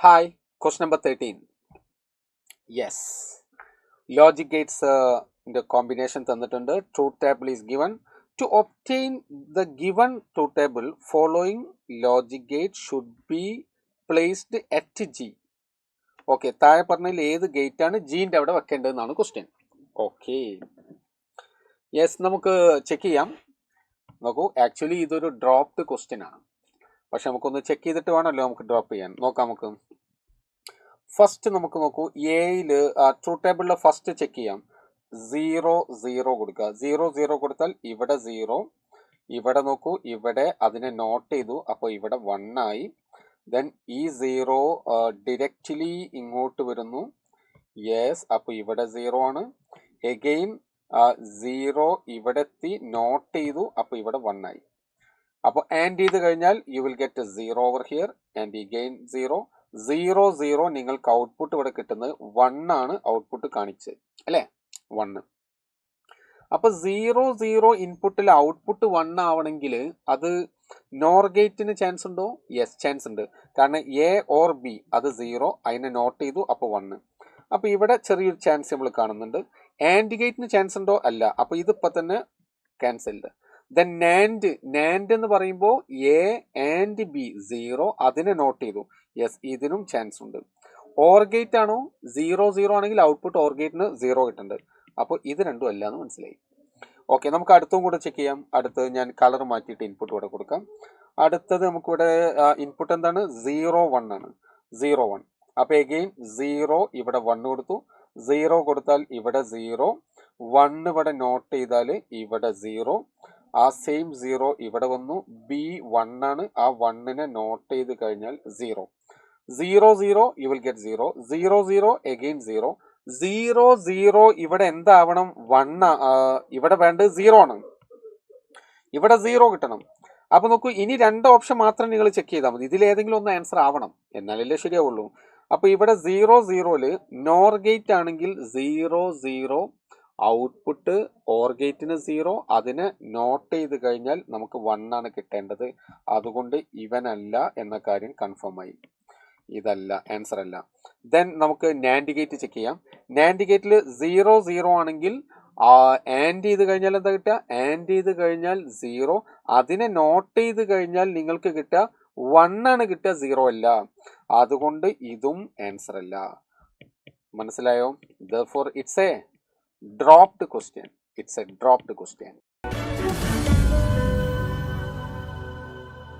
Hi, question number 13. Yes. Logic gates the combination തന്നിട്ടുണ്ട്. Truth table is given. To obtain the given truth table, following logic gate should be placed at G. Okay, താഴെ പറഞ്ഞതിൽ ഏത് gate ആണ് ജീൻ്റെ അവിടെ വെക്കേണ്ടതെന്നാണ് question. Okay, yes, നമുക്ക് check ചെയ്യാം. നോക്കൂ, actually ഇതൊരു ഡ്രോപ്ഡ് ക്വസ്റ്റ്യൻ ആണ്, പക്ഷെ നമുക്കൊന്ന് ചെക്ക് ചെയ്തിട്ട് വേണമല്ലോ നമുക്ക് ഡ്രോപ്പ് ചെയ്യാൻ. നോക്കാം നമുക്ക്. ഫസ്റ്റ് നമുക്ക് നോക്കൂ, എയിൽ ട്രൂത്ത് ടേബിളിൽ ഫസ്റ്റ് ചെക്ക് ചെയ്യാം. 0 0 കൊടുക്കുക. 0 0 കൊടുത്താൽ ഇവിടെ 0, ഇവിടെ നോക്കൂ, ഇവിടെ അതിനെ നോട്ട് ചെയ്തു, അപ്പോൾ ഇവിടെ 1 ആയി. ദെൻ ഈ 0 ഡിറക്റ്റ്ലി ഇങ്ങോട്ട് വരുന്നു. യെസ്, അപ്പോൾ ഇവിടെ 0 ആണ്. എഗെയിൻ 0 ഇവിടെ എത്തി, നോട്ട് ചെയ്തു, അപ്പോൾ ഇവിടെ 1 ആയി. അപ്പോൾ ആൻഡ് ചെയ്ത് കഴിഞ്ഞാൽ you will get 0 over here and again 0 0 0. നിങ്ങൾക്ക് ഔട്ട്പുട്ട് ഇവിടെ കിട്ടുന്നത് 1 ആണ് ഔട്ട്പുട്ട് കാണിച്ചത്, അല്ലേ? 1. അപ്പൊ 0 0 ഇൻപുട്ടിൽ ഔട്ട്പുട്ട് 1 ആവണമെങ്കിൽ അത് നോർ ഗേറ്റിന് ചാൻസ് ഉണ്ടോ? യെസ്, ചാൻസ് ഉണ്ട്. കാരണം എ ഓർ ബി അത് 0, അതിനെ നോട്ട് ചെയ്തു, അപ്പോൾ 1. അപ്പൊ ഇവിടെ ചെറിയൊരു ചാൻസ് നമ്മൾ കാണുന്നുണ്ട്. ആൻഡ് ഗേറ്റിന് ചാൻസ് ഉണ്ടോ? അല്ല. അപ്പൊ ഇതിപ്പോ തന്നെ ക്യാൻസൽഡ്. ദെൻ നാൻഡ് എന്ന് പറയുമ്പോൾ എ ആൻഡ് ബി 0, അതിനെ നോട്ട് ചെയ്തു. യെസ്, ഇതിനും ചാൻസ് ഉണ്ട്. ഓർ ഗേറ്റ് ആണോ? 0 0 ആണെങ്കിൽ ഔട്ട്പുട്ട് ഓർ ഗേറ്റിന് 0 കിട്ടുന്നുണ്ട്. അപ്പോൾ ഇത് രണ്ടും അല്ല എന്ന് മനസ്സിലായി. ഓക്കെ, നമുക്ക് അടുത്തും കൂടെ ചെക്ക് ചെയ്യാം. അടുത്ത് ഞാൻ കളർ മാറ്റിയിട്ട് ഇൻപുട്ട് ഇവിടെ കൊടുക്കാം. അടുത്തത് നമുക്കിവിടെ ഇൻപുട്ട് എന്താണ്? 0 1 ആണ്. 0 1. അപ്പോൾ എഗെയിൻ 0 ഇവിടെ 1 കൊടുത്തു. 0 കൊടുത്താൽ ഇവിടെ 0, 1 ഇവിടെ നോട്ട് ചെയ്താൽ ഇവിടെ 0, ആ സെയിം 0 ഇവിടെ വന്നു. ബി 1 ആണ്, ആ 1നെ നോട്ട് ചെയ്ത് കഴിഞ്ഞാൽ 0 0 0 യു വിൽ ഗെറ്റ് 0 0 0 എഗെയിൻ 0 0 0. ഇവിടെ എന്താവണം? 1. ഇവിടെ വേണ്ടത് 0 ആണ്, ഇവിടെ 0 കിട്ടണം. അപ്പൊ നോക്കൂ, ഇനി 2 ഓപ്ഷൻ മാത്രം നിങ്ങൾ ചെക്ക് ചെയ്താൽ മതി. ഇതിലേതെങ്കിലും ഒന്ന് ആൻസർ ആവണം, എന്നാലല്ലേ ശരിയാവുള്ളൂ. അപ്പൊ ഇവിടെ 0 0ല് നോർ ഗേറ്റ് ആണെങ്കിൽ 0 0, ഔട്ട്പുട്ട് ഓർ ഗേറ്റിന് 0, അതിനെ നോട്ട് ചെയ്ത് കഴിഞ്ഞാൽ നമുക്ക് 1 ആണ് കിട്ടേണ്ടത്. അതുകൊണ്ട് ഇവനല്ല എന്ന കാര്യം കൺഫേം ആയി. ഇതല്ല, ആൻസർ അല്ല. ദെൻ നമുക്ക് നാൻഡ് ഗേറ്റ് ചെക്ക് ചെയ്യാം. നാൻഡ് ഗേറ്റിൽ 0 0 ആണെങ്കിൽ ആൻഡ് ചെയ്ത് കഴിഞ്ഞാൽ എന്താ കിട്ടുക? ആൻഡ് ചെയ്ത് കഴിഞ്ഞാൽ 0, അതിനെ നോട്ട് ചെയ്ത് കഴിഞ്ഞാൽ നിങ്ങൾക്ക് കിട്ടുക 1 ആണ് കിട്ടുക, 0 അല്ല. അതുകൊണ്ട് ഇതും ആൻസർ അല്ല. മനസ്സിലായോ? Therefore it's a dropped question. It's a dropped question.